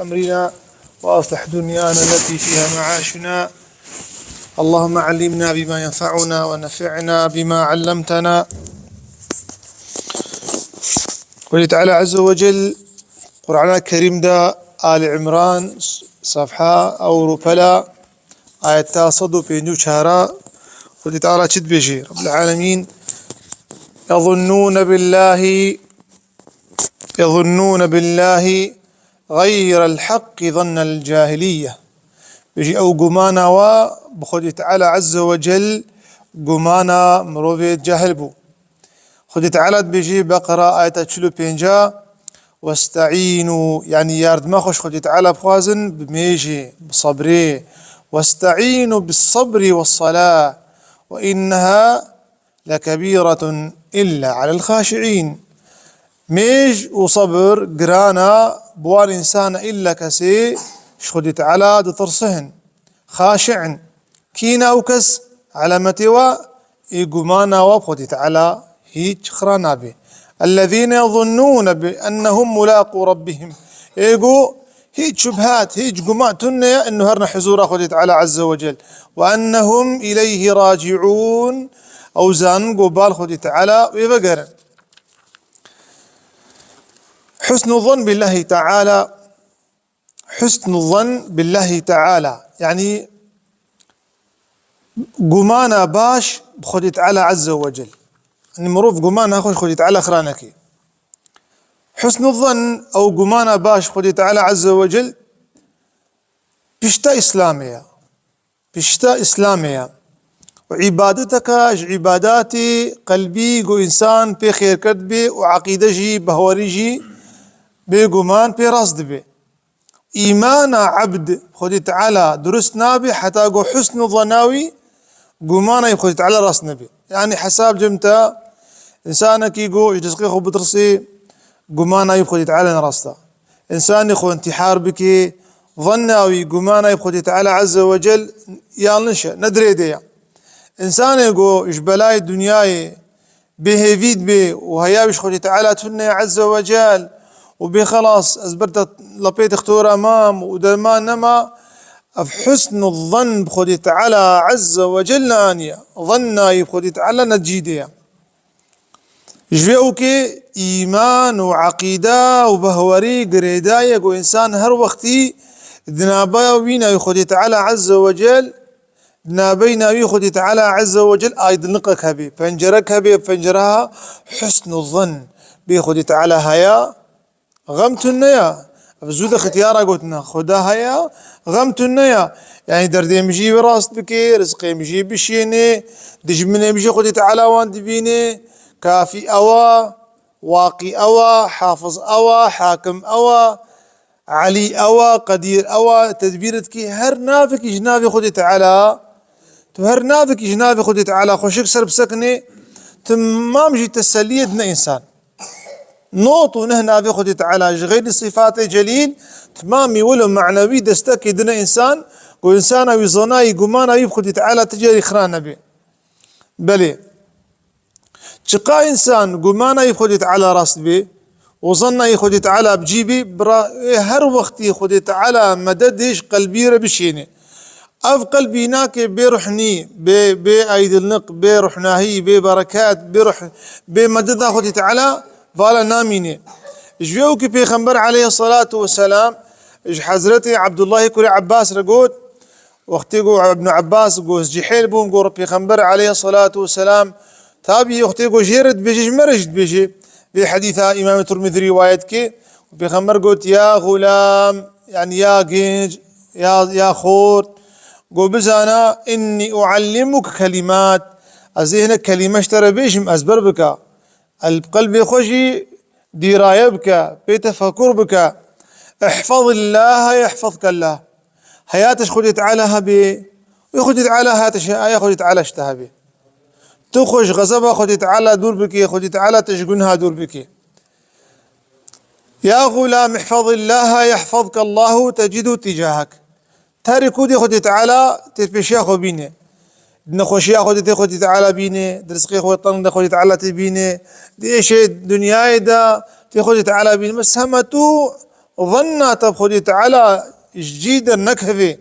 أمرنا وأصلح دنيانا التي فيها معاشنا. اللهم علمنا بما ينفعنا ونفعنا بما علمتنا. قل تعالى عز وجل قرآن الكريم دا آل عمران صفحة أو رفلا آية صدو بينجو شهراء. قل تعالى شد بيجي رب العالمين يظنون بالله غير الحق ظن الجاهلية. بيجي أو قمانا وبخد تعالى عز وجل قمانا مروفي جاهل بو. خد تعالى بيجي بقرة آية تشلو بينجا واستعينوا يعني يارد ما خوش خد تعالى بخوازن بميجي بصبري واستعينوا بالصبر والصلاة وإنها لكبيرة إلا على الخاشعين. ميج وصبر قرانا بوان إنسان إلا كسي شخد تعالى دترسهن خاشع كينا وكس على متوا إيقمانا وبخد تعالى هيج خرانا به الذين يظنون بأنهم ملاقوا ربهم إيقو هيج شبهات هيج قمان تنيا إنه هرنا حزورا خد تعالى عز وجل وأنهم إليه راجعون أوزان قبال خد تعالى ويبقر. حسن الظن بالله تعالى، حسن الظن بالله تعالى يعني قمانا باش بخد تعالى عز وجل يعني مروف قمانا خوش خد تعالى خرانكي. حسن الظن أو قمانا باش خد تعالى عز وجل بشتا إسلامية وعبادتك عباداتي قلبي قو إنسان بي خير كدبي وعقيدة جي بهوري جي بقمان برصد به إيمان عبد خد تعالى درست نابي حتى قو حسن ظناوي قمانا يخد تعالى راس نبي يعني حساب جمتا إنسانك يقو يتسقيخ بترسي قمانا يخد تعالى نرستا إنسان يخو انتحار بك ظناوي قمانا يخد تعالى عز وجل يالنشا ندري ديا إنسان يقو إجبلاي الدنياي بهيفيد بي وهيابش خد تعالى تني عز وجل وبخلاص أزبرت لبيت اختور أمام ودرمان نما حسن الظن بخدي تعالى عز وجل أنيا ظننا يبخدي تعالى نجيديا جوكي إيمان وعقيدة وبهوري قريدايا وإنسان هر وقتي دنابا وينا يخدي تعالى عز وجل دنابينا يخدي تعالى عز وجل أيضا نقك هبي فنجرك هبي فنجرها حسن الظن بيخدي تعالى هيا غمت النيا فزود اختيارا قلتنا خداها يا غمت النيا يعني دردي مجي براس بكي رزقي مجي بشيني دجمني مجي خدي تعالى وان دبيني كافي أوا واقي أوا حافظ أوا حاكم أوا علي أوا قدير أوا تدبيرتك هر نافك جنابي خدي تعالى هر نافك جنابي خدي تعالى خوشك سرب سكني تمام جي تسليه دنا إنسان نوطو نهنا في خدي تعالى غير صفات جليل تمامي ولو معنوي دستكي دنا إنسان وإنسان ويظناي قمانا يبخدي تعالى تجاري خرانا بي بلي تشقى إنسان قمانا يبخدي تعالى راس بي وظننا يخدي تعالى بجيبي هر وقت يخدي تعالى مددش قلبي ربشيني أف قلبي ناك بروحني بأيد النق بروحناهي ببركات بروح بمدد خدي تعالى فالا ناميني جوكي بيغمبر عليه الصلاة والسلام حضرتي عبد الله كوري عباس رقود واختي ابن عباس قوس جحيل بون قو بيغمبر عليه الصلاة والسلام تابي اختي قو جيرد بيجي مرجد بيجي في حديث إمام الترمذي روايتك بيغمبر قلت يا غلام يعني يا جيج يا خور قو بزانا إني أعلمك كلمات أزيهنك كلمة اشترى بيشم أزبر بك القلب يخشي دراية بك بتفكر بك احفظ الله يحفظك الله حياتش خدي تعالى هبي ويخدي تعالى هاتش آية خدي تعالى اشتهبي تخش غضبها خدي تعالى دور بك خدي تعالى تشقنها دور بك يا غلام احفظ الله يحفظك الله تجده تجاهك تاركو دي خدي تعالى تفشي أخو بيني نخوشي خدي تعالى بيني درسقي خوي طن خدي تعالى تبيني دي شيء دنياي دا تخدي تعالى بيني بس همتو ظنات بخدي تعالى جديدا نكهفي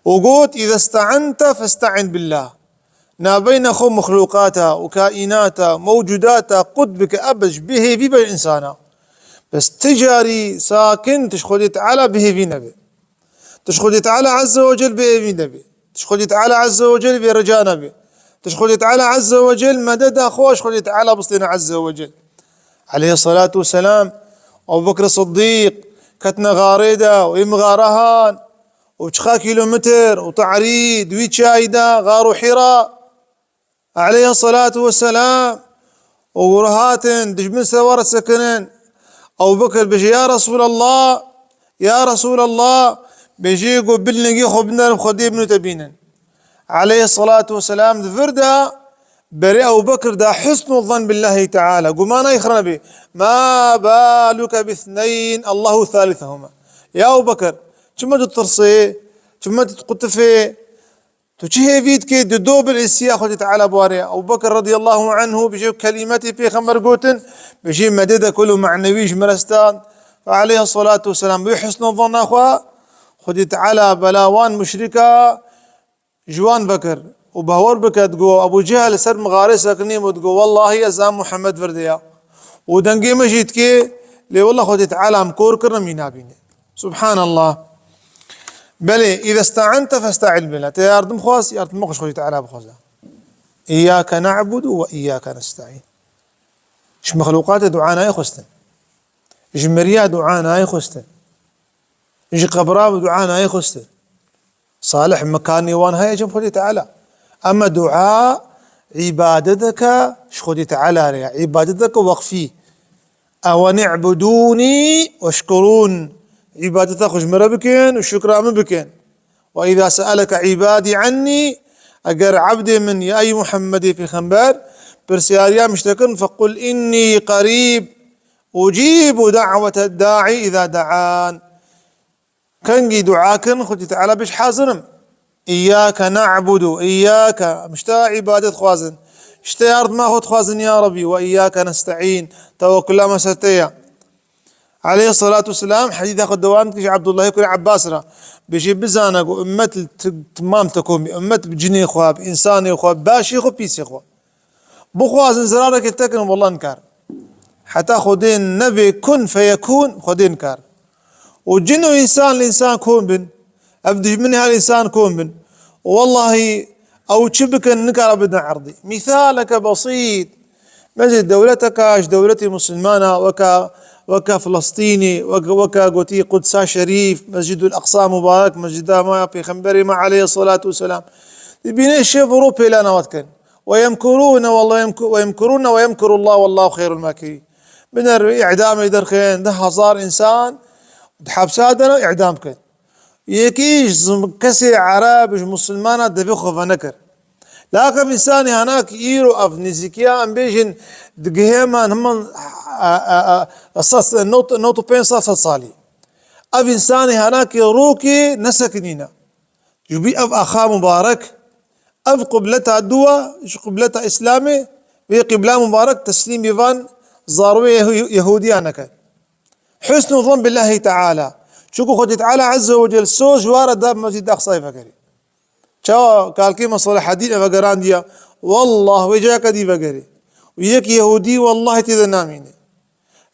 وقوت إذا استعنت فاستعن بالله. نابين خو مخلوقاتها وكائناتها موجوداتها قد بك أبج به في الإنسان بس تجاري ساكن تشخدي تعالى به في نبي، تشخدي تعالى عز وجل به في نبي، تشخدي تعالى عز وجل برجاء نبي، تشخدي تعالى عز وجل مدد أخوه شخدي تعالى بسطنا عز وجل. عليه الصلاة والسلام أبو بكر الصديق كتنا غاريدا وإمغارهان وشخا كيلومتر وتعريد ويتشايدا غار حراء عليه الصلاة والسلام ورهاتن دجمن سوار سكنن. أبو بكر بيجي يا رسول الله يا رسول الله بيجي قبلني خبنا خدي ابن تبينا عليه الصلاة والسلام ذفردا بري أبو بكر دا حسن الظن بالله تعالى قمانا يخرنا به ما بالك باثنين الله ثالثهما. يا أبو بكر شما تترصي شما تتقطفي تشهي فيد كي دو بالإسياء خدي تعالى بواري. أبو بكر رضي الله عنه بيجي كلمتي في خمر قوتن بيجي مدد كله معنويش مرستان. فعليه الصلاة والسلام بحسن الظن أخوة خدي تعالى بلاوان مشركة جوان بكر وبهور بك تقول أبو جهل سر مغاري ساكنين وتقول والله يا زام محمد فرديا ودنقي مجيت كي لي والله خدي تعالى مكور كرمي نابيني سبحان الله. بلي إذا استعنت فاستعن بالله تياردم خواس ياردم مقش خدي تعالى بخوزا إياك نعبد وإياك نستعين. إيش مخلوقات دعانا يخستن، إيش مريا دعانا يخستن، إيش قبراب دعانا يخستن، صالح مكاني وان هاي جم خدي تعالى. أما دعاء عبادتك خدي تعالى عبادتك وقفي أو نعبدوني واشكرون عبادتك خجمرة بكين والشكر بكين. وإذا سألك عبادي عني أجر عبدي من يا أي محمد في خنبار برسياريا مشتكن فقل إني قريب أجيب دعوة الداعي إذا دعان. كنجي دعاكن خدي تعالى بش حازرم إياك نعبد إياك مشتا عبادة خوازن اشتا أرض ما خد خوازن يا ربي وإياك نستعين توكل ما ستيا. عليه الصلاة والسلام حديث أخذ دوام كيش عبد الله يكون عباسرة بيجي بزانك وأمة تمام تكون أمة بجني خواب إنساني خواب باشي خو بيسي خواب بخوازن زرارك التكن والله انكار حتى خدين نبي كن فيكون خدين كار وجن إنسان الإنسان كون بن أبدي منها الإنسان كون بن والله أو تشبك النكر بدنا عرضي. مثالك بسيط مسجد دولتك اش دولتي مسلمانة وكا فلسطيني وكا قوتي قدسا شريف مسجد الأقصى مبارك مسجد ما في خنبري ما عليه الصلاة والسلام بين الشيف أوروبي لنا واتكن ويمكرون والله ويمكرون ويمكر الله والله خير الماكرين. من إعدام يدرخين ده هزار إنسان حبسادنا إعدام كن يكيش كسي عرب مسلمانة دبيخو فنكر لكن إنساني هناك إيرو أفنيزيكيا أمبيجن دقيهما هم أساس نوتو بين صالي أف إنساني هناك روكي نسكنينا يبي أف أخا مبارك أف قبلتها الدوا قبلتها إسلامي وهي قبلة مبارك تسليم يفان زاروية يهوديانك. حسن الظن بالله تعالى شكو خدي تعالى عز وجل سوز وارد داب مسجد أقصى فكري شو قال كيما صالح حديث فقران ديا والله وجاك دي فقري وياك يهودي والله تذناميني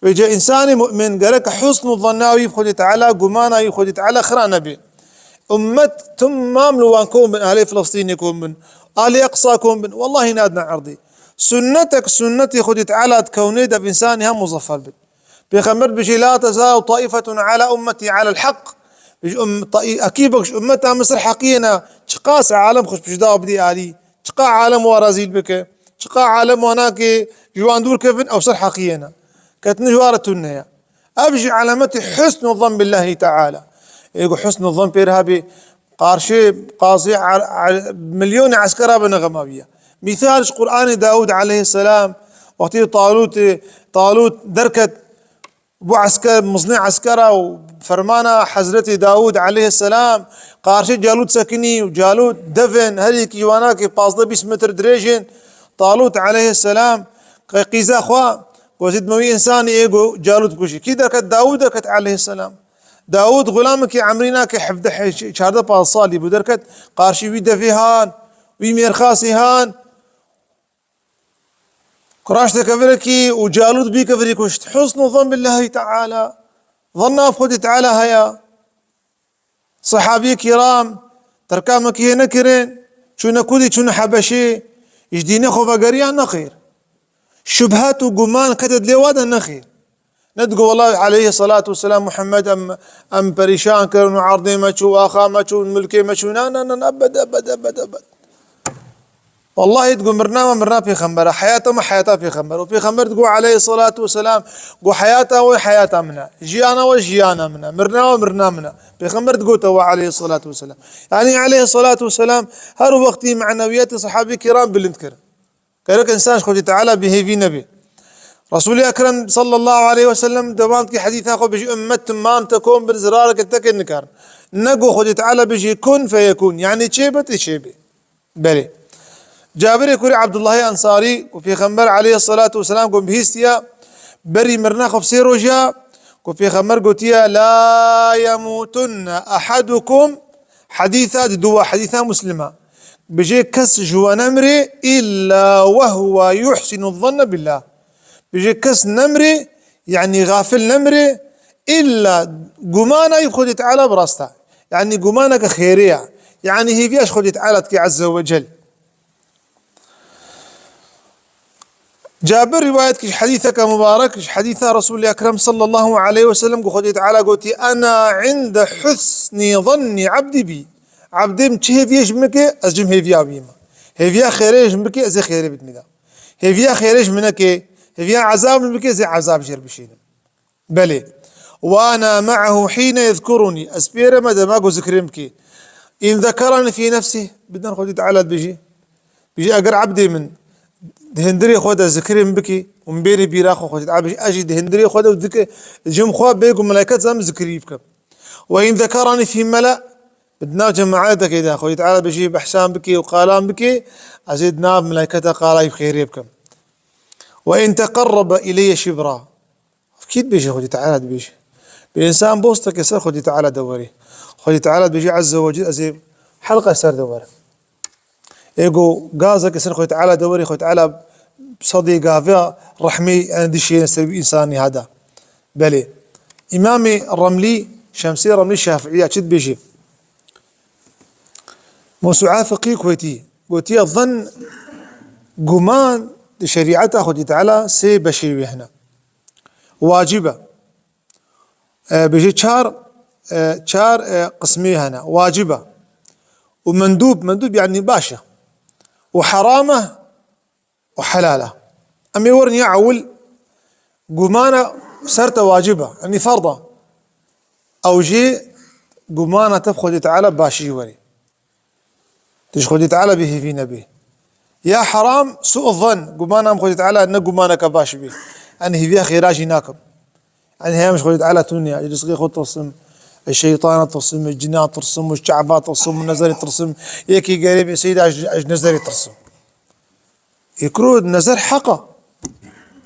وجا إنسان مؤمن قالك حسن الظناوي خدي تعالى قمانا خدي تعالى خرا نبي أمة تمام لو أنكم من أهل فلسطين يكون من أهل أقصى يكون من والله نادنا عرضي سنتك سنتي خدي تعالى تكوني دا بإنسانها مظفر بك بيخمر بشي لا تزال طائفة على أمتي على الحق أكيد بكش أمتها مصر حقينا شقاس عالم خش بشداء بدي آلي شقا عالم ورازيل بك شقا عالم هناك جوان دور كيفن أو صر حقينا كانت نجوارة النية أبجي علامتي حسن الظن بالله تعالى. يقول حسن الظن بإرهابي قارشي قاصي مليون عسكرة بنغمابية. مثال قرآن داود عليه السلام وقت طالوت دركت بو عسكر مصنع عسكرة وفرمانة حضرة داود عليه السلام قارشي جالوت سكني وجالوت دفن هريك يواناكي باصدة 20 متر دريجين طالوت عليه السلام قيزا خوا وزيد موي إنسان إيجو جالوت بكوشي كي دركت داود دركت عليه السلام داود غلامك عمرينا كي حفظ شهادة بالصالي بدركت قارشي ويدا فيهان ويمير خاصي هان كراشت كفركي وجالوت بي كفريكوشت حسن ظن بالله تعالى ظن بخد تعالى هيا صحابي كرام تركامك هي نكرين شو نكودي شو حبشي يجديني خوفا قريان نخير شبهات وقمان كتد لوادا نخير ندقوا والله عليه الصلاة والسلام محمد أم بريشان كرنو عرضي مچو آخا مچو ملكي مچو نا أبد والله تقول مرنا في خمبرة حياته ما حياته في خمبرة وفي خمبرة تقول عليه الصلاة والسلام قو حياته وحياته منا جيانا وجيانا منا مرنا منا في خمبرة تقول تو عليه الصلاة والسلام يعني عليه الصلاة والسلام هر وقتي معنويات صحابي كرام بالنذكر كذلك إنسان خذ تعالى به في نبي رسول أكرم صلى الله عليه وسلم دوامك حديث أخو بجي أمة ما تكون بالزرارك التكن نكار نقو خذ تعالى بجي كن فيكون يعني تشيبة بلي جابر يكوري عبد الله أنصاري وفي خمر عليه الصلاة والسلام قم بهيستيا بري مرنا خف سيرو جا وفي خمر قوتيا لا يموتن أحدكم حديثا مسلمة بجي كس جوا نمري إلا وهو يحسن الظن بالله بيجي كس نمري يعني غافل نمري إلا قمانا يخذ تعالى براستا يعني قمانك خيرية يعني هي فيش خذ تعالى عز وجل جابر روايتك حديثك مبارك حديث رسول الله أكرم صلى الله عليه وسلم خذ تعالى قلتي أنا عند حسن ظن عبدي بي عبدي متشي فيش مكي أزجم هيفيا بيما هيفيا خيريش مكي أزي خيري بتمدا هيفيا خيريش منك هيفيا عذاب مكي زي عذاب جير بشين بلي وأنا معه حين يذكرني أسبير مدى ما قو ذكر مكي إن ذكرني في نفسه بدنا خذ تعالى بيجي أقر عبدي من دهندري خود ذكرين بكي ومبيري بيراخو خود أجي دهندري خود وذكر جم خواب بيكم ملائكة زم ذكري بكم وإن ذكرني في ملأ بدنا جماعتك إذا خود تعالى بجي بحسان بكي وقالان بكي أزيدنا ملائكة قالا بخير بكم وإن تقرب إلي شبرا أكيد بيجي خود تعالى بيجي بإنسان بوستك يسر خود تعالى دوري خود تعالى بيجي عز وجل أزي حلقة سر دوري إيجو غازك يسر خوي تعالى دوري خوي تعالى صديقة فيها رحمي عندي شيء نسوي إنساني هذا بلي إمامي الرملي شمسي رملي الشافعية شد بيجي موسوعة فقيه كويتي قوتي الظن قمان لشريعته خوي تعالى سي بشيوي هنا واجبة بيجي شار قسمي هنا واجبة ومندوب يعني باشا وحرامه وحلاله أما يورني أعول قمانة سرت واجبة يعني فرضة أو جي قمانة تبخذ تعالى باشي وري تشخذ تعالى به في نبيه يا حرام سوء الظن قمانة مخذ تعالى أن قمانة كباش به أنه فيها خيراجي ناكم أنه هي مش خذ تعالى تنيا يجلس خذ تصم الشيطان ترسم الجنات ترسم والشعبات ترسم النزر ترسم يكي قريب سيد نزر ترسم يكرود نزر حقا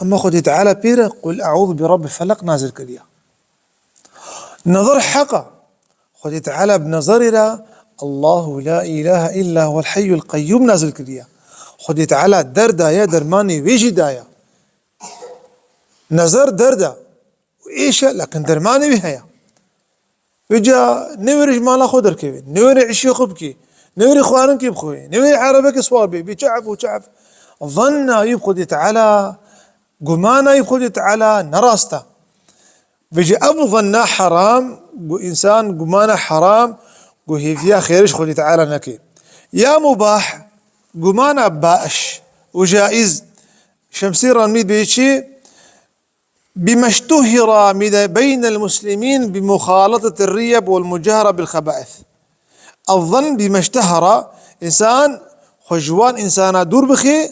أما خذ تعالى بيرة قل أعوذ برب الفلق نازل كريا نظر حقا خذ تعالى بنظر إلى الله لا إله إلا هو الحي القيوم نازل كريا خذ تعالى دردا يا درماني ويجي دايا نظر دردا وإيش لكن درماني بهيا وجا نوري مالا خضر كيف نوري عشي خبكي نوري خوارن كيف خوي نوري عربك صوابي بيشعف وشعف ظن يبخذ تعالى قمانا يبخذ تعالى نراسته بيجي أبو ظنا حرام إنسان قمانا حرام وهي فيها خيرش خذ تعالى نكي يا مباح قمانا بائش وجائز شمسير رميد بيشي بما اشتهر بين المسلمين بمخالطة الريب والمجاهرة بالخبائث الظن بما اشتهر إنسان خجوان إنسان دور بخي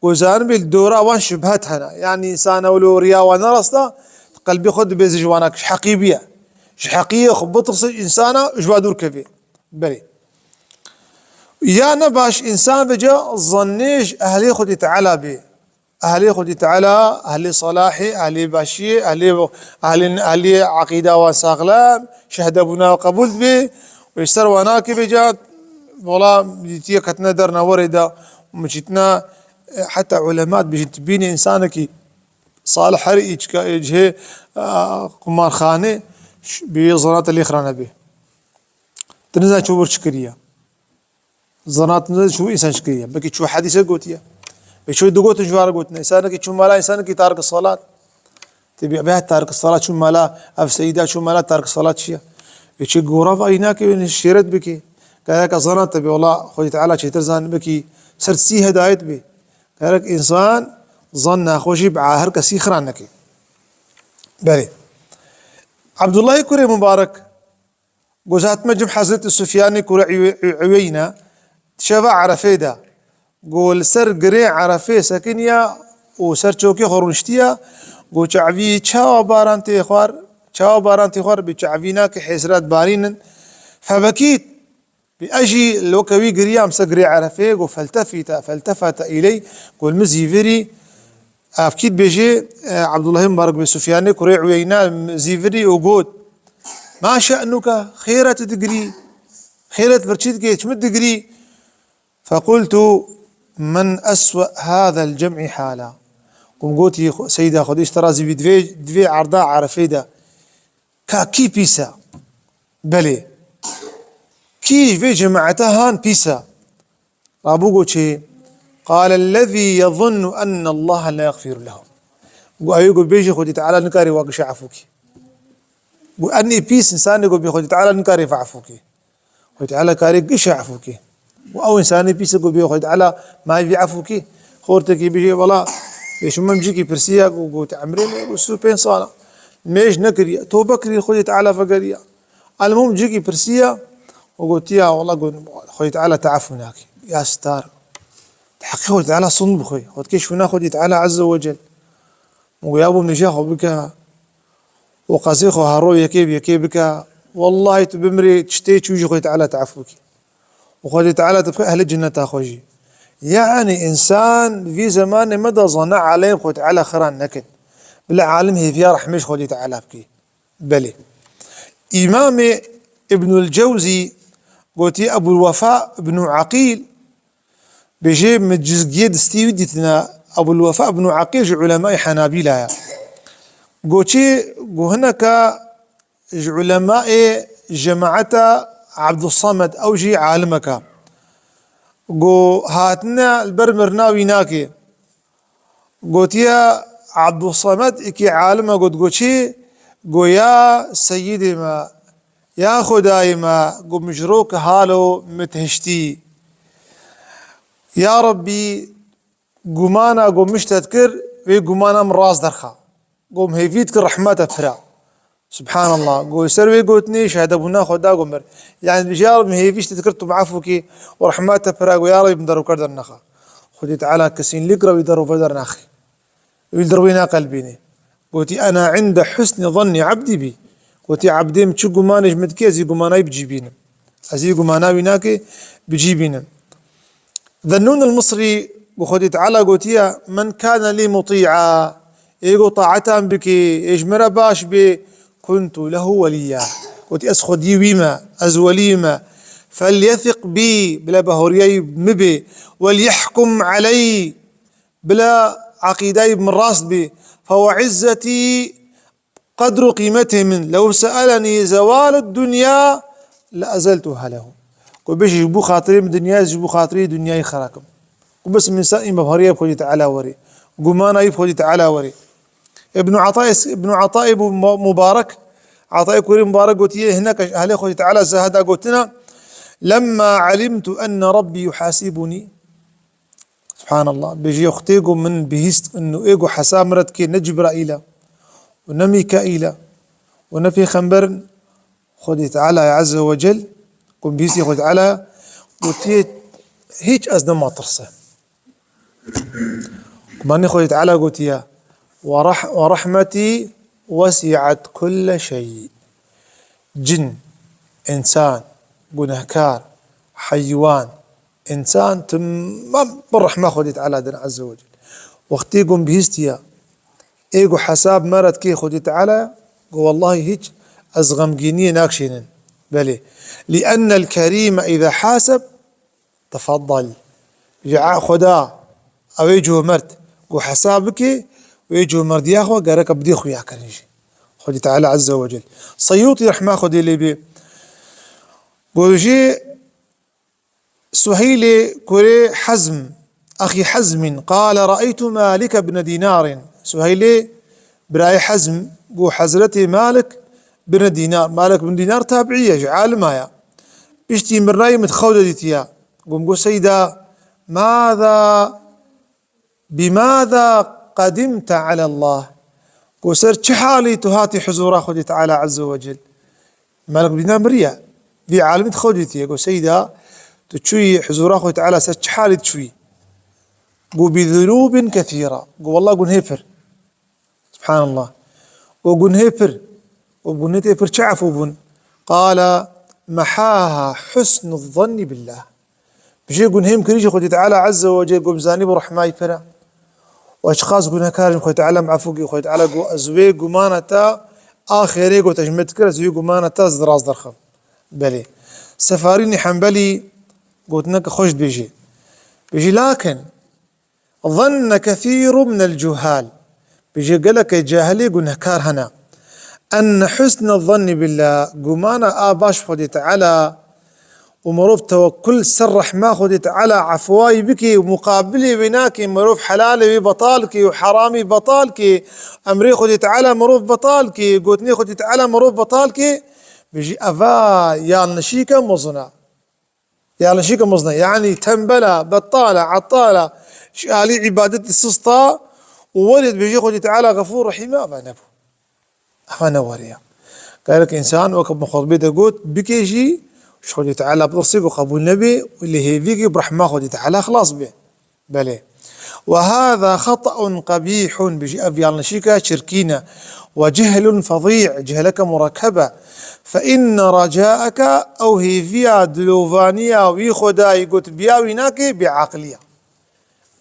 وزان بالدورة وان شبهات هنا يعني إنسان ولو ريا ونرستا قلبي خد بيزجوانك حقيبية حقيقية خبط إنسانة جوا دور كبير بلي يا نباش إنسان بجا ظنيش أهلي خد تعالى به أهلي خدي تعالى أهلي صلاحي أهلي باشي أهلي عقيدة وساغلام شهد أبونا وقبول به ويشتر وناك بجات والله بيتي كتنا درنا ورده ومشيتنا حتى علماء بيجي تبيني إنسانك صالح هري يجهي قمار خانه بزنات اللي خرانا به تنزل شو برشكرية زنات نزل شو إنسان شكرية بكي شو حديثة قوتيا بشو دقوت جوار قوتنا إنسانك شو مالا إنسانك تارك الصلاة تبي بها تارك الصلاة شو مالا أف سيدات شو مالا تارك الصلاة شيا بشي غرفة هناك من الشيرت بكي كذلك زنات تبي والله خوي تعالى شي ترزان بكي سرسي هدايت بي كذلك إنسان ظن خوشي بعاهر كسي خرانك بلي عبد الله كوري مبارك جوزات مجم حضرت السفياني كوري عوينا شفا عرفيدا قول سر قري عرفي سكنيا وسر شوكي خورنشتيا قول شعبي تشاو بارانتي خوار بشعبينا كحسرات بارين فبكيت بأجي لو كوي قريام سقري عرفي قول فالتفت إلي قول مزيفري أكيد بيجي عبد الله مبارك بن سفيان كوري عوينا زيفري وقود ما شأنك خيرة تدقري خيرة برشيد كيش مدقري فقلت من أسوأ هذا الجمع حالا قم قلت سيدة خديش ترازي بدفي عرضاء عرفيدا كي بيسا بلي كي في جماعتها هان بيسا رابو قلت قال الذي يظن أن الله لا يغفر له يقول بيجي خدي تعالى نكاري واقش عفوك وأني بيس إنسان يقول بيخدي تعالى نكاري فعفوك خدي تعالى كاري قش عفوك أو إنسان بيس يقول بيخدي تعالى ما يبي عفوك خورتك بيجي والله ليش ما مجيكي برسيا وقلت عمرين وسوبين صالة ميش نكري توبكري خدي تعالى فقريا المهم جيكي برسيا وقلت يا والله خدي تعالى تعفوناك يا ستار حقيقة تعالى صنب بخوي خد كيش وناخد تعالى عز وجل ويابو من جاخو بك وقاسيخو هارو يكيب بك والله تبمري تشتي تشوجي خد تعالى تعفوك وخد تعالى تبقى أهل الجنة تاخوجي يعني إنسان في زمان مدى ظن عليهم خد تعالى خران نكد بلا عالم هي فيها رحمش خد تعالى بكي بلي إمام ابن الجوزي قلت أبو الوفاء بن عقيل بيجي من الجزئية دستيوديتنا أبو الوفاء بن عقيل علماء حنابلة قوتي هناك علماء جماعة عبد الصمد أو جي عالمك قو هاتنا البرمرناوي ناكي قلت يا عبد الصمد إكي عالمة قوتي قو يا سيدي ما يا خداي ما قو مجروك هالو متهشتي يا ربي قمانا قوم مش تذكر في قمانا من راس درخا قوم هيفيتك رحمته فرا سبحان الله قول سروي قوتني شهد ابونا خدا قمر يعني بجارب هيفيش تذكرت بعفوكي ورحمته فرا ويا ربي بندرو كردر نخا خدي تعالى كسين لقرا ويدرو فدر ناخي ويدروينا قلبيني قلتي انا عند حسن ظن عبدي بي قلتي عبدي متشو قمانج متكيزي قماناي بجيبينم ازي قماناوي ناكي بجيبينم ذنون المصري وخدي تعالى قوتيا من كان لي مطيعا ايقو طاعتا بك اجمر باش بي كنت له وليا قلت اسخدي ويما ازوليما فليثق بي بلا بهورياي مبي وليحكم علي بلا عقيداي من راس بي فهو عزتي قدر قيمته من لو سألني زوال الدنيا لأزلتها له قل بيش يجبو خاطري من دنيا يجبو خاطري دنياي خراكم وبس من سائي مبهرية بخوجي تعالى وري قمانا يبخوجي تعالى وري ابن عطاء مبارك عطاء كوري مبارك قلت هناك أهلي خوجي تعالى زهدا قلتنا لما علمت أن ربي يحاسبني سبحان الله بيجي أختيقو من بهيست أنه إيقو حسامرت كي نجبرائيل ونميكائيل ونفي خنبر خوجي تعالى عز وجل قم بيسي خوجي تعالى قلت هيج أزنا ما ترسه ماني خوي تعالى قلت يا ورحمتي وسعت كل شيء جن إنسان جنهكار حيوان إنسان تمام بالرحمة خوي تعالى عز وجل وقتی گم بهستیا ایگو حساب مرد کی خودی تعالى والله هيج از غمگینی ناکشینن بله لأن الكريم إذا حاسب تفضل جاء خدا أو يجو مرد قو حسابك ويجو مرد ياخو قالك بدي خو ياكرنجي خدي تعالى عز وجل صيوطي رحمه خدي اللي بي ويجي سهيل كوري حزم أخي حزم قال رأيت مالك بن دينار سهيل براي حزم قو حزرتي مالك بن دينار مالك بن دينار تابعية عالمها بيشتي من رأي متخودة ديتيا قو سيدة بماذا قدمت على الله قو سر حالي تهاتي حزورا خدي تعالى عز وجل مالك بن دينار مريا في عالم تخودتي قو سيدة تشوي حزورا خدي تعالى سر حالي تشوي قو بذنوب كثيرة قو والله قو نهيفر سبحان الله وقو نهيفر وقو نهيفر شعف وبن قال محاها حسن الظن بالله بشي قو نهيم كريجي خدي تعالى عز وجل قو مزاني برحماي فرا واشخاص قو نكارم خدي تعالى معفوقي خدي تعالى قو ازوي قو مانتا اخيري قو تجمد كرا زوي قو مانتا زدراز درخم بلي سفاريني حنبلي قلت لك خوش بيجي لكن ظن كثير من الجهال بيجي قال لك جاهلي قلنا كار هنا أن حسن الظن بالله قمانا باش خدي تعالى ومروف توكل سرح ما خدي تعالى عفواي بك ومقابلي بناك مروف حلالي ببطالك وحرامي بطالك أمري خدي تعالى مروف بطالك قوتني خدي تعالى مروف بطالك بيجي أفا يا النشيكة مصنع يعني تنبلة بطالة عطالة شالي عبادة السسطى وولد بيجي خدي تعالى غفور رحيم ما نوريا قال لك إنسان وكب مخاطبيته قوت بكيجي شو خدي تعالى بنصيب وقبول النبي واللي هي بيجي برحمة خدي تعالى خلاص به بلى وهذا خطأ قبيح بيجي أبيان نشيكا شركينا وجهل فظيع جهلك مركبة فإن رجاءك أو هي فيها دلوفانية وي خداي قلت بياويناك بعقلية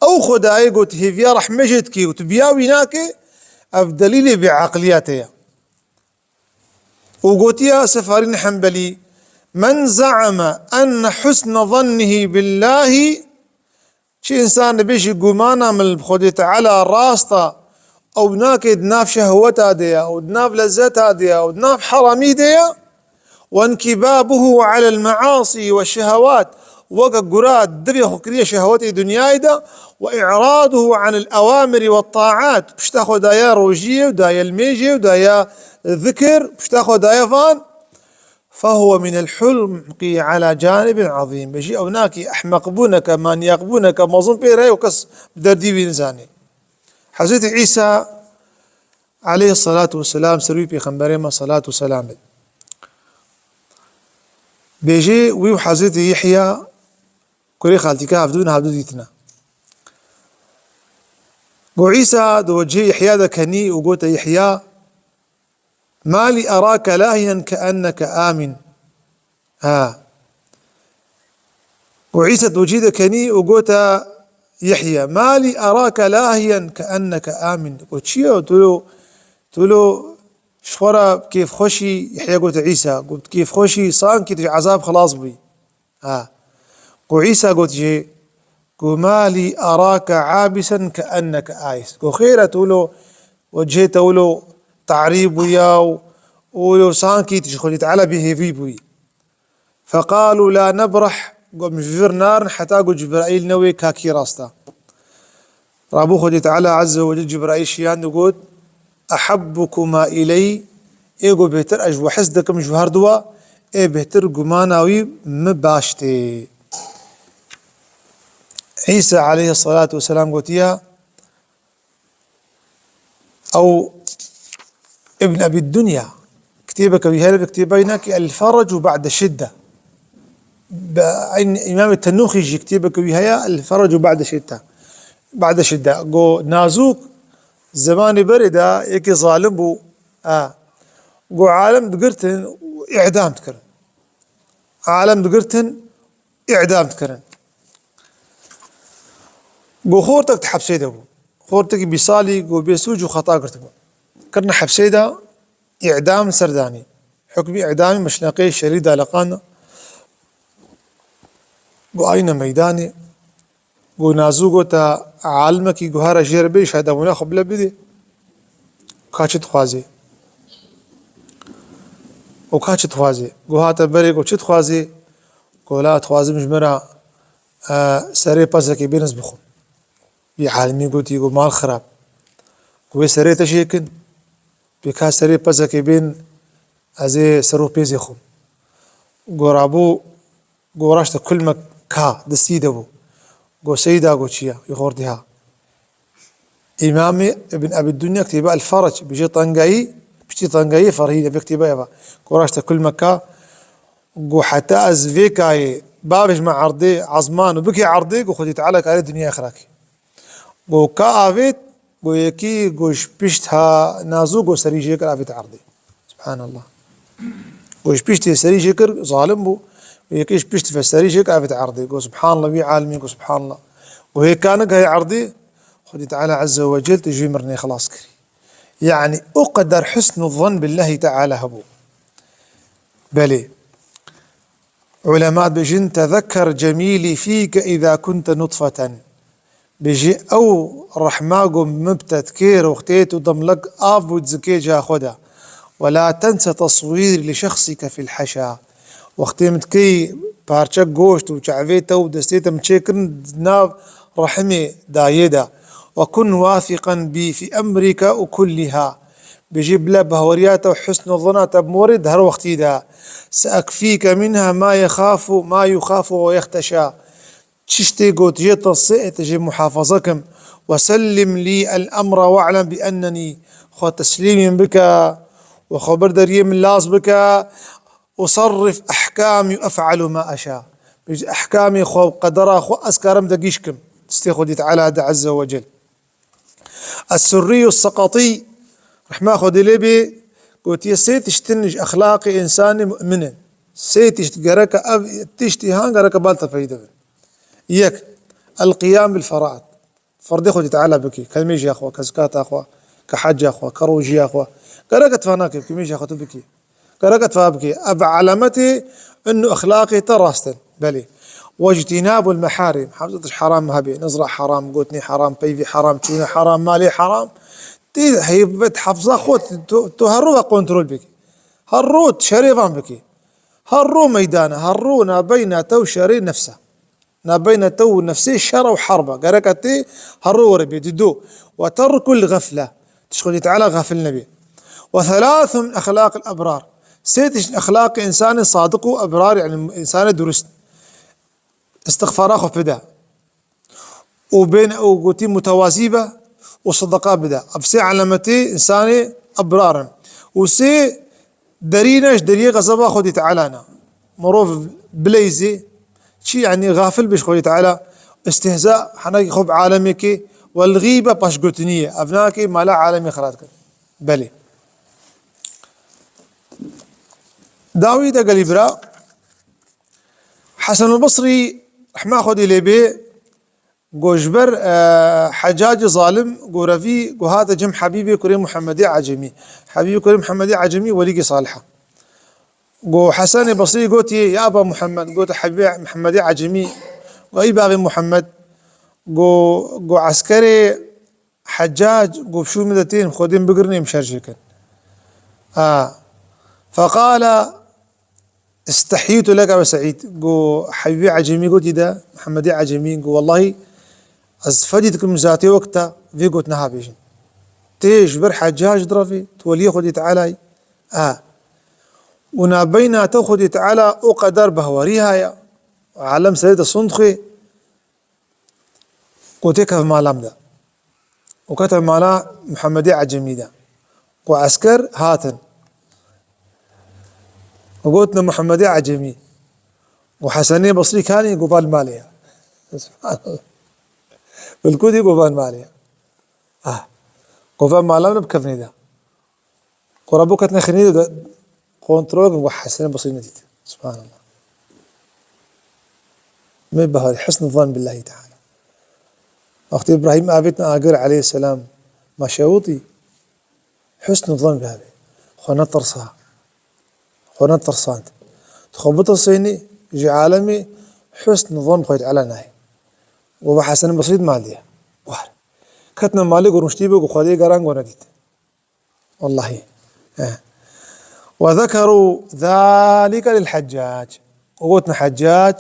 أو خداي قلت هي فيها رحمجتك وتبياويناك أفدليلي بعقلياتها وقلت يا سفارين حنبلي من زعم أن حسن ظنه بالله شي إنسان بيشي قمانا من خدي تعالى راسطة أو ناكد ناف شهوتها ديا أو ناف لذتها ديا أو ناف حرامي ديا وانكبابه على المعاصي والشهوات وقا قراد دبي خكرية شهوتي دنياي دا وإعراضه عن الأوامر والطاعات باش تاخذ دايا روجية ودايا الميجي ودايا الذكر باش تاخذ دايا فان فهو من الحلم على جانب عظيم بيجي أو ناكي أحمق بونك من يقبونك مظن بيري وكس بدردي بإنساني حضرت عيسى عليه الصلاة والسلام سروي في خنبريمة صلاة وسلام بيجي ويو حضرت يحيى كوري خالتي كاف دون هابدوديتنا قو عيسى دوجه يحيى ذا كني وقوت يحيى ما لي أراك لاهيا كأنك آمن وعيسى دوجه ذا كني وقوت يحيى ما لي أراك لاهيا كأنك آمن قلت شيء تقولوا شفرة كيف خوشي يحيى قلت عيسى قلت كيف خوشي صان كي عذاب خلاص بي قو عيسى قلت جي قو ما لي أراك عابسا كأنك آيس قو خيرة تقولوا وجهي تقولوا تعريب وياه ولو صان كي تشخلي تعالى به في بوي فقالوا لا نبرح قم جبر نار حتى قو جبرائيل نوي كاكي راستا رابو خدي تعالى عز وجل جبرائيل شيان يقول أحبكما إلي إيقو بهتر أجو حسدكم جوهر دوا إيه بهتر قماناوي مباشتي عيسى عليه الصلاة والسلام قلت يا أو ابن أبي الدنيا كتيبك بهذا كتيبينك الفرج بعد الشدة إمام التنوخي يجي كتيبك بهذا الفرج بعد شدة قو نازوك زمان بردة يكي ظالم بو قو عالم دقرتن إعدام تكرن قو خورتك تحبسي دبو خورتك بصالي وبيسوج وخطا قرتك كرنا حبسيدا إعدام سرداني حكم إعدامي مشناقي شريد لقانا وأين ميداني ونازوغو تا عالمكي جوهر جيربي شهدا ونا خبلا بدي كاشت خوازي وكاشت خوازي جوهاتا بريق وشت خوازي قولا خوازي مجمرة سري بازكي بينس بخو عالمي قوتي قو مال خراب قوي سري تشيكن بكا سري بازكي بين ازي سرو بيزي خو قرابو قوراشتا كل ما كا دسيدبو قو سيدا قو تشيا يخوردها إمامي ابن أبي الدنيا كتباء الفرج بيجي طنقاي بيجي طنقاي فرهيدة بيكتباء يبا قوراشتا كل ما كا قو حتى أزفيكاي بابش مع عرضي عظمان وبكي عرضي قو خدي تعالى كاري الدنيا اخراكي قو كا آفيت قو يكي قوش بيشتها نازو قو سري جيكر آفيت عرضي سبحان الله قوش بيشتها سري جيكر ظالم بو ويكيش بيشت في السري جيكر آفيت عرضي قو سبحان الله بي عالمي قو سبحان الله وهي كانك هي عرضي خدي تعالى عز وجل تجي مرني خلاص كري يعني أقدر حسن الظن بالله تعالى هبو بلي علماء بيجين تذكر جميلي فيك إذا كنت نطفة بيجي أو رحماكم مبتذكير وختيت وضملك آف وتزكي جا خدا ولا تنسى تصوير لشخصك في الحشا وختيمت كي بارشك جوشت وشعفيته ودستيته متشيكن ناف رحمي دايدا وكن واثقا بي في أمرك وكلها بيجيب له بهورياته وحسن الظنات بمورد هر وقتي ده سأكفيك منها ما يخاف ويختشى تشتي قوت جيت الصئ تجي محافظكم وسلم لي الأمر واعلم بأنني خو تسليم بك وخبر دريم اللاص بك أصرف أحكامي وأفعل ما أشاء بيجي أحكامي خو قدرها خو أسكارم دقيشكم تستيخذ تعالى عز وجل السري السقطي رح ما خذ لي قلت يا سيت تشتنج أخلاقي إنساني مؤمن سيت تشتقرك تشتي هان قرك بالتا فايدة إياك القيام بالفرائض فرض خذ تعالى بكي كلميش يا أخوة كزكاة أخوة كحج يا أخوة كروج يا أخوة قرك تفاناك كميش يا أخوة بكي قرك تفابكي أب علامتي إنه أخلاقي تراستن بلي واجتناب المحارم حفظت حرام هبي نزرع حرام قوتني حرام بيفي حرام تشوني حرام مالي حرام تي هي بتحفظها خوت تو هرو كنترول بك هرو شريفان بك هرو ميدانه هرو نابينا تو شري نفسه نابينا تو نفسي شر وحربه قركتي هرو ربي ددو وترك الغفله تشغل تعالى غافل نبي وثلاث من اخلاق الابرار سيتش اخلاق انسان صادق وابرار يعني انسان درست استغفار اخو فدا وبين وقوتي متوازيبه وصدقاء بدا أبسي علامتي إنساني أبرارا وسي دريناش دري غصبا خدي تعالانا مروف بليزي شي يعني غافل بيش خدي تعالى استهزاء حناكي خب عالمك والغيبة باش قوتنية أبناكي ما لا عالمي خراتك بلي داويد قال برا حسن البصري رحمة خدي لبي جوجبر حجاج ظالم جورفي وهذا جم حبيبي كريم محمدي عجمي حبيبي كريم محمدي عجمي وليقي صالحة جو حسن بصري قلت يا أبا محمد قلت حبيبي محمدي عجمي وأي باغي محمد جو عسكري حجاج جو بشو مدتين خودين بقرني مشارجكن فقال استحييت لك أبا سعيد جو حبيبي عجمي قلت ده محمدي عجمي جو والله أزفدتكم ذاتي وقتها في قلت نهابيشن تيش بر حجاج ضرفي تولي خدي تعالى ونابينا تاخذ تعالى أقدر بهوريها يا عالم سيد الصندخي قوتك مالام ده وكتب مالا محمدي عجمي ده وعسكر هاتن وقلتنا محمدي عجمي وحسني بصري كان يقبال ماليها سبحان الله بالكود يقبال ماليها قبال مالام بكفني ده قربو كتنا خنيده ده كنترول وحسني بصري نديد سبحان الله ما بهذا حسن الظن بالله تعالى وقت إبراهيم آبتنا آقر عليه السلام ما شوطي حسن الظن بهذا خونا ترصها خونا ترصانت تخبط الصيني يجي عالمي حسن الظن خويت على ناي وبحسن بسيط مالية وحر كتنا مالي قرمشتي بك وخذي قران قنديت والله وذكروا ذلك للحجاج وقوتنا حجاج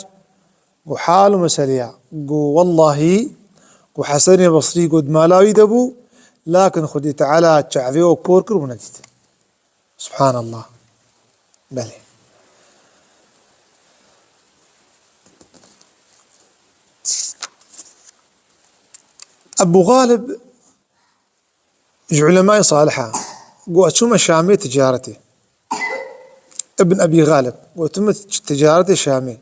وحال مسليا والله وحسن بصري قد مالاوي دبو لكن خدي تعالى تشعفيه وبوركر ونديت سبحان الله بلي أبو غالب علماء صالحة قوتشم الشامي تجارته ابن أبي غالب وتم تجارته شامي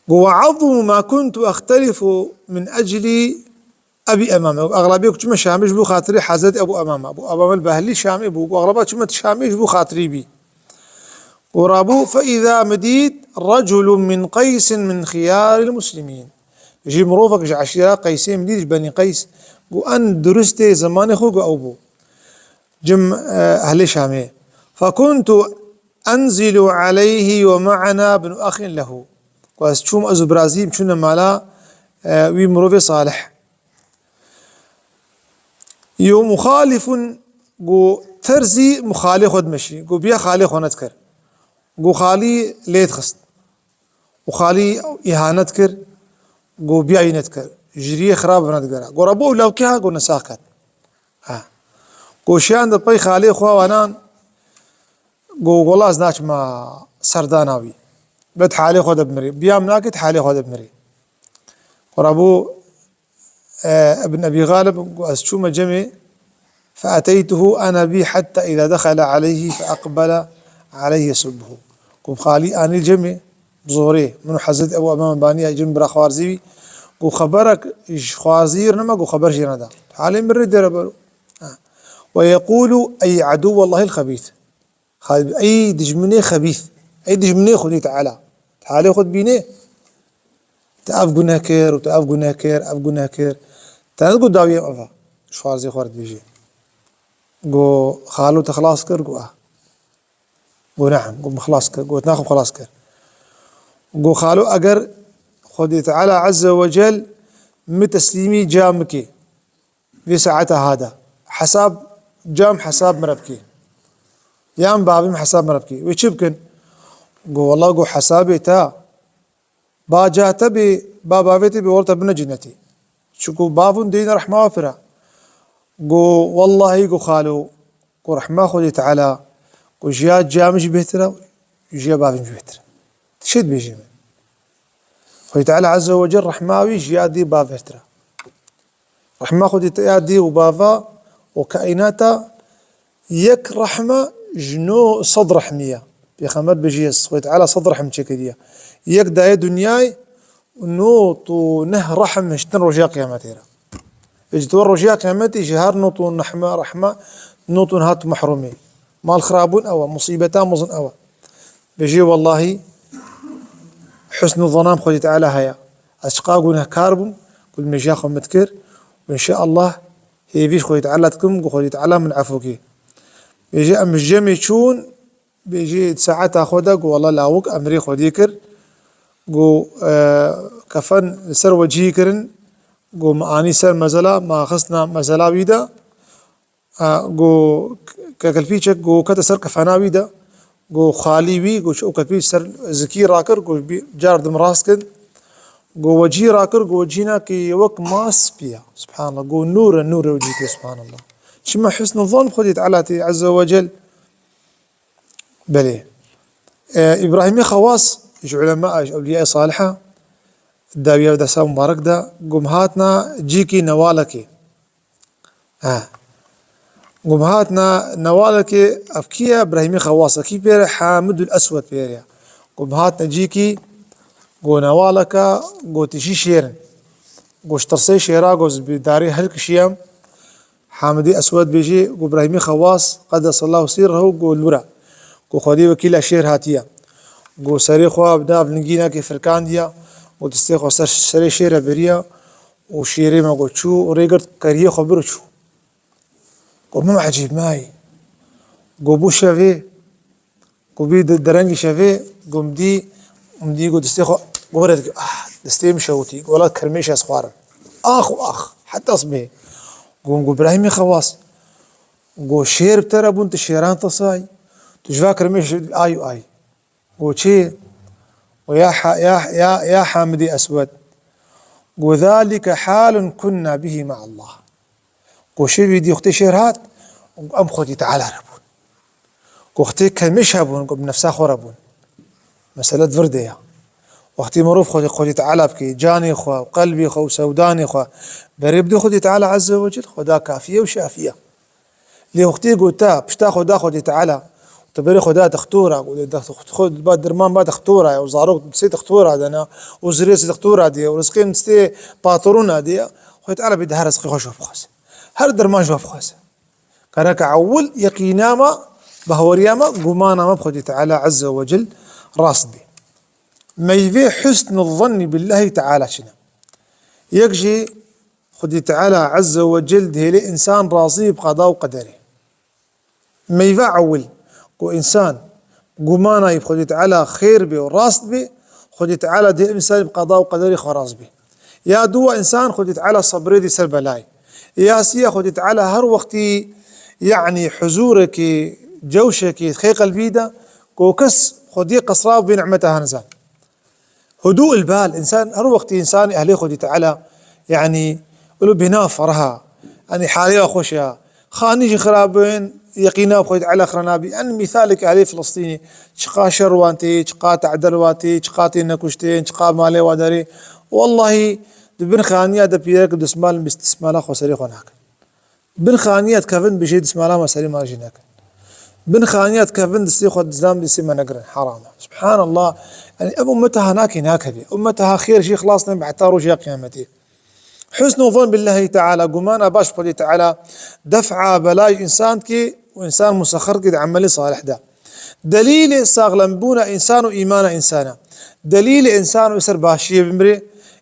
وعظم ما كنت أختلف من أجل أبي أمامه أغلبية كم شامي جبو خاطري حزت أبو أمامه الباهلي شامي بو أغلبية كم شامي جبو خاطري بي ورابو فإذا مديد رجل من قيس من خيار المسلمين يجي مروفك جي عشيرة قيسين مديد بني قيس وأن درستي زمان خوك أبو جم أهل شامي فكنت أنزل عليه ومعنا ابن أخ له وأشوم أزو برازيل شنا مالا ومروفي صالح يو مخالف قو ترزي مخالي خد مشي قو بيا خالي خونتكر قو خالي ليت خست وخالي إهانتكر قو بيا ينتكر جري خراب نتكر قو ربو لو كها قو نساكت قو شان دبي خالي خوا وانان قو والله زناش ما سرداناوي بد حالي خد بمري بيا مناكت حالي خد بمري وربو ابن أبي غالب أسشوم جمي فأتيته أنا بي حتى إذا دخل عليه فأقبل عليه سبه قم خالي آني الجمي بزوري منو حزت أبو أمام بانية جم برا خوارزيبي قو خبرك خوازير نما قو خبر جينا حالي مرد ربلو ويقول أي عدو الله الخبيث أي دجمني خبيث أي دجمني خذي تعالى تعالى خذ بيني تأف قلنا كير وتأف قلنا كير أف قلنا كير تنقول داوية أفا شوار زي خورد بيجي قو خالو تخلاص كر قو قو نعم قو مخلاص كر قو تناخو خلاص كر قو خالو أجر خذي تعالى عز وجل متسليمي جامكي في ساعتها هذا حساب جام حساب مربكي يام بابي حساب مربكي ويشبكن قو والله قو حسابي تا باجات بي بابا بيتي بورت ابن جنتي شكو بابون دين رحمة وفرا قو والله قو خالو قو رحمة خذي تعالى قو جيا جامج بيترا جيا بابي مش بيترا تشد بيجي من خذي تعالى عز وجل رحماوي جيا دي باب بيترا رحمة خذي دي وبابا وكائناتا يك رحمة جنو صدر رحمية بيخمر بجيس خذي تعالى صدر رحمة كديه يك داي دنياي نوطو نه رحم اشتن رجاء قيامتيرا اجتور رجاء قيامتي جهار نوطو نحمة رحمة نوطو نهات محرومي مال خرابون أو مصيبتان مظن أو بيجي والله حسن الظنام خذي تعالى هيا أشقاقنا كاربم كل مجاخ متكر وإن شاء الله هي فيش خذي تعالى تكم وخذي تعالى من عفوكي بيجي أم الجمي شون بيجي ساعتها خدك والله لاوك أمري خذيكر قو كفن سر وجهي كرن قو معاني سر مزلا ما خصنا مزلا ويدا قو ككلفيشك قو كتا سر كفنا ويدا قو خالي وي قو شو كلفيش سر زكي راكر قو جار دم راسكن قو وجهي راكر قو وجهنا كي وك ماس بيا سبحان الله قو نور وجهك سبحان الله شما حسن الظن خذي تعالى عز وجل بلي إبراهيمي خواص علماء أولياء صالحة الداوية ودا سام مبارك دا قمهاتنا جيكي نوالكي قمهاتنا نوالكي أفكيا إبراهيمي خواص كي بير حامد الأسود بيريا قمهاتنا جيكي قو نوالكا قو تشي شيرن قو اشترسي شيرا قو بداري هلك شيام حامدي أسود بيجي قو إبراهيمي خواص قدس الله سيره قو الورا قو خدي وكيل أشير هاتيا قو سري خوا بناف نجينا كي فركان ديا وتستيقظ سري شيرة بريا وشيري ما قلت شو وريقت كاريه خبر شو قول ما عجيب ماي قوبو شافي قوبي درنجي شافي قوم دي قو دستيخو قورد دستي مشوتي ولا كرميش اسخوار اخ حتى اصبي قوم ابراهيم خواص قو شير بترى بنت شيران تصاي تجفا كرميش اي قو شي ويا يا حامدي اسود وذلك حال كنا به مع الله وشي بيدي اختي شيرهات ام خدي تعالى ربون واختي كمش هبون بنفسها خربون مسألة فردية واختي مروف خدي تعالى بكي جاني خو وقلبي خو وسوداني خو بريبدو خدي تعالى عز وجل خدا كافية وشافية لي اختي قلتها باش تاخد خدي تعالى تبري خدها تختورة خد بعد درمان بعد تختورة وزاروك تسي تختورة دنا وزريس تختورة دي ورزقين تسي باطرون دي خدي تعالى بدها رزقي خوش بخاس هر درمان جواب خاس كانك عول يقيناما بهورياما قمانا ما بخدي تعالى عز وجل راصدي ما يبي حسن الظن بالله تعالى شنا يكجي خدي تعالى عز وجل دهلي انسان راضي بقضاء وقدره ما يبي عول وإنسان قمانا يبخدي تعالى خير به وراصد به خدي تعالى دي إنسان بقضاء وقدره خراص به يا دوا إنسان خدي تعالى صبري دي سر بلاي يا سيا خدي تعالى هر وقتي يعني حزورك جوشك خي قلبي ده كوكس خدي قصراه بنعمتها نزال هدوء البال إنسان هر وقتي إنسان أهلي خدي تعالى يعني ولو بنافرها يعني حاليا خوشها خانيش خرابين يقينا بخويت على خرنابي يعني مثالك عليه فلسطيني شقا شروانتي شقا تعدلواتي شقا تينكوشتين شقا مالي وداري والله بن خانيات بيرك دسمال باستسمالا خسري هناك بن خانيات كفن بشي دسمالا مسالي ما جيناك بن خانيات كفن دسي خد زام دسي ما نقرن حرام سبحان الله يعني امتها هناك هذه امتها خير شي خلاصنا بعتارو شي قيامتي حسن الظن بالله تعالى قمانا باش بقول تعالى دفع بلاي انسان كي وانسان مسخر كده عملي صالح ده دليل ساغلمبونا انسان ايمان انسانا دليل انسان يسر باشي بمري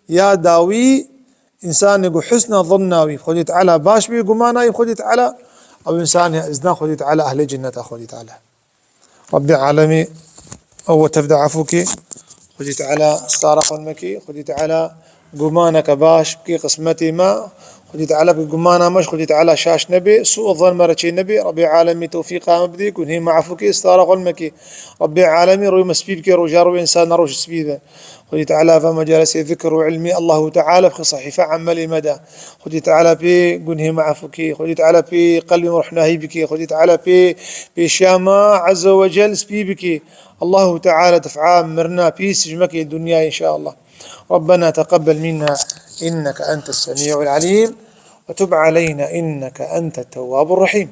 يا داوي انسان يقول حسن ظناوي بقول تعالى باش بي قمانا يقول تعالى او انسان ازنا خذ تعالى اهل الجنه خذ تعالى ربي عالمي او تفدع عفوك خذ تعالى استارق المكي خذ تعالى قمانك باش بكي قسمتي ما خذي تعالى بقمانا مش خذي تعالى شاش نبي سوء الظن مرتشي نبي ربي عالمي توفيق مبدي كن هي معفوكي استارق المكي ربي عالمي روي مسبيبك روجار وإنسان روش سبيبه خذي تعالى فما جلس ذكر وعلمي الله تعالى بخي صحيفة عملي مدى خذي تعالى بي كن هي معفوكي خذي تعالى بي قلبي مرحنا هي بكي خذي تعالى بي شاما عز وجل سبيبك الله تعالى دفعا مرنا بي سجمك الدنيا إن شاء الله ربنا تقبل منا إنك أنت السميع العليم وتب علينا إنك أنت التواب الرحيم.